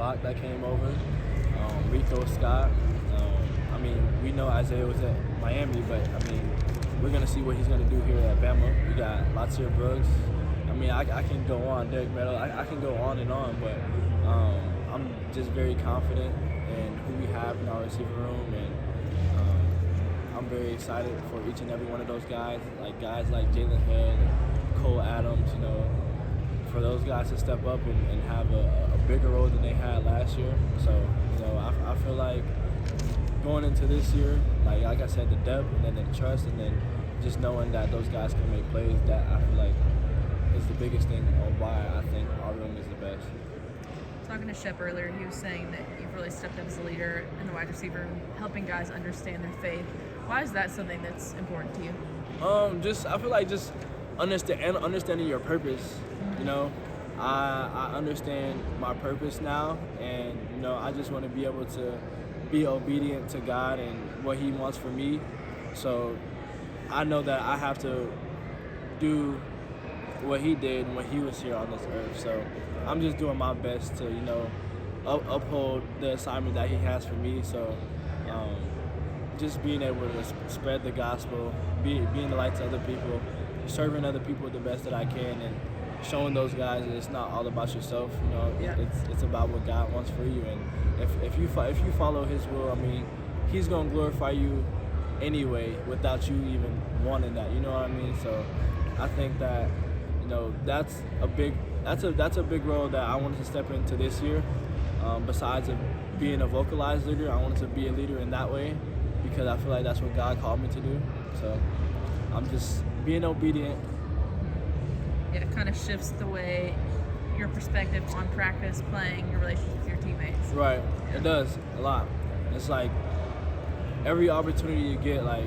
block that came over. Rico, Scott. I mean, we know Isaiah was at Miami, but I mean, we're gonna see what he's gonna do here at Bama. We got Latsir Brooks. I mean, I can go on, Derek Meadow. I can go on and on, but I'm just very confident in who we have in our receiver room, and I'm very excited for each and every one of those guys. Like guys like Jalen Hood, Cole Adams, you know, for those guys to step up and have a bigger role than they had last year. So, you know, I feel like going into this year, like I said, the depth and then the trust and then just knowing that those guys can make plays, that I feel like is the biggest thing on why I think our room is the best. Talking to Shep earlier, he was saying that you've really stepped up as a leader in the wide receiver room, helping guys understand their faith. Why is that something that's important to you? I feel like just understanding your purpose. You know, I understand my purpose now, and you know, I just want to be able to be obedient to God and what He wants for me. So I know that I have to do what He did when He was here on this earth. So I'm just doing my best to, you know, uphold the assignment that He has for me. So just being able to spread the gospel, being the light to other people, serving other people the best that I can, and showing those guys that it's not all about yourself. You know, it's about what God wants for you. And if you follow His will, I mean, He's gonna glorify you anyway without you even wanting that. You know what I mean? So I think that, you know, that's a big role that I wanted to step into this year. Besides of being a vocalized leader, I wanted to be a leader in that way, because I feel like that's what God called me to do. So I'm just being obedient. It kind of shifts the way your perspective on practice, playing, your relationship with your teammates. Right, it does a lot. It's like every opportunity you get, like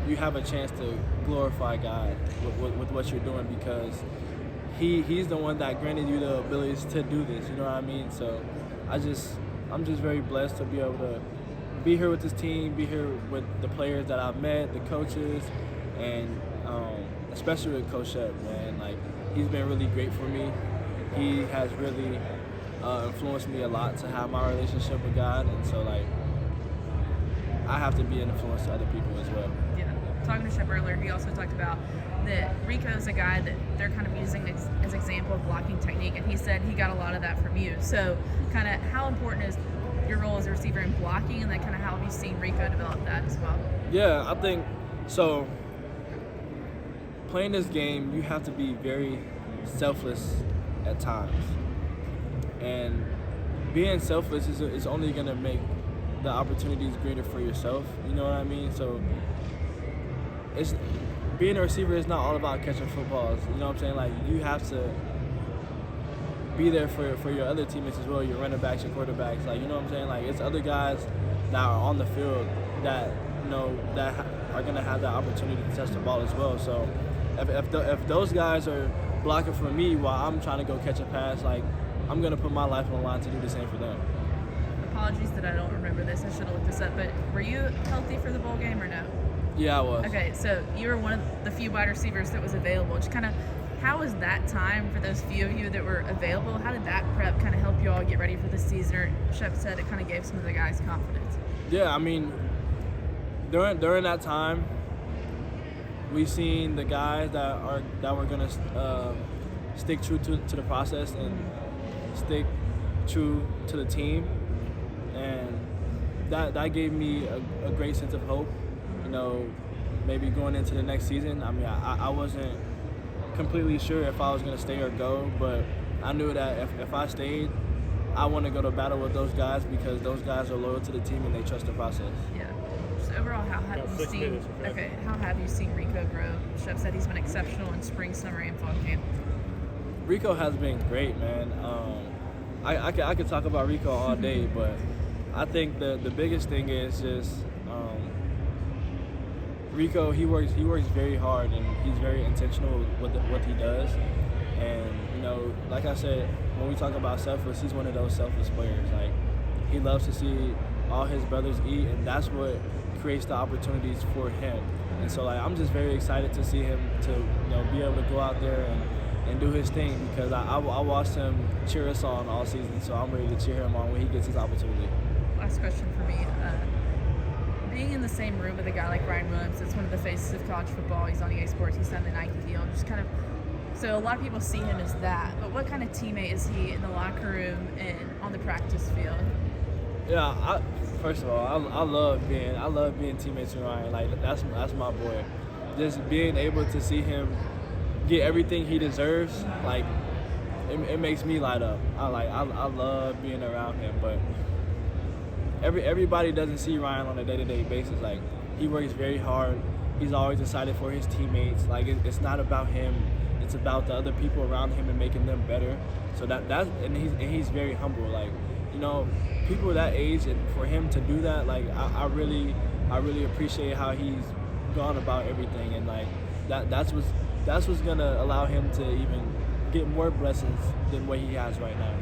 you have a chance to glorify God with what you're doing, because He's the one that granted you the abilities to do this. You know what I mean? So I'm just very blessed to be able to be here with this team, be here with the players that I've met, the coaches, and especially with Coach Shep, man. Like, he's been really great for me. He has really influenced me a lot to have my relationship with God, and so like I have to be an influence to other people as well. Yeah. Talking to Shep earlier, he also talked about that Rico's a guy that they're kind of using as example of blocking technique, and he said he got a lot of that from you. So kind of how important is your role as a receiver in blocking, and then kind of how have you seen Rico develop that as well? Yeah, I think so. Playing this game, you have to be very selfless at times, and being selfless is only gonna make the opportunities greater for yourself. You know what I mean? So it's being a receiver is not all about catching footballs. You know what I'm saying? Like, you have to be there for your other teammates as well, your running backs, your quarterbacks. Like, you know what I'm saying? Like, it's other guys that are on the field that, you know, that are gonna have that opportunity to touch the ball as well. So if those guys are blocking for me while I'm trying to go catch a pass, like, I'm gonna put my life on the line to do the same for them. Apologies that I don't remember this. I should have looked this up. But were you healthy for the bowl game or no? Yeah, I was. Okay, so you were one of the few wide receivers that was available. Just kind of, how was that time for those few of you that were available? How did that prep kind of help you all get ready for the season? Or Shep said it kind of gave some of the guys confidence. Yeah, I mean, during that time, we've seen the guys that were gonna stick true to the process and stick true to the team, and that gave me a great sense of hope. You know, maybe going into the next season. I mean, I wasn't completely sure if I was gonna stay or go, but I knew that if I stayed, I want to go to battle with those guys, because those guys are loyal to the team and they trust the process. Yeah. Just overall, how have you seen? Okay, how have you seen Rico grow? Shep said he's been exceptional in spring, summer, and fall camp. Rico has been great, man. I could talk about Rico all day, but I think the biggest thing is just Rico. He works very hard, and he's very intentional with what he does. And you know, like I said, when we talk about selfless, he's one of those selfless players. Like, he loves to see all his brothers eat, and that's what creates the opportunities for him. And so, like, I'm just very excited to see him to, you know, be able to go out there and do his thing, because I watched him cheer us on all season, so I'm ready to cheer him on when he gets his opportunity. Last question for me. Being in the same room with a guy like Ryan Williams, that's one of the faces of college football. He's on EA Sports. He signed the Nike deal. Just kind of, so a lot of people see him as that. But what kind of teammate is he in the locker room and on the practice field? Yeah, first of all, I love being teammates with Ryan. Like that's my boy. Just being able to see him get everything he deserves, like it makes me light up. I love being around him, but everybody doesn't see Ryan on a day-to-day basis. Like, he works very hard. He's always excited for his teammates. Like, it's not about him. It's about the other people around him and making them better. So and he's very humble. Like, you know, people that age, and for him to do that, like, I really appreciate how he's gone about everything, and like that's what's gonna allow him to even get more blessings than what he has right now.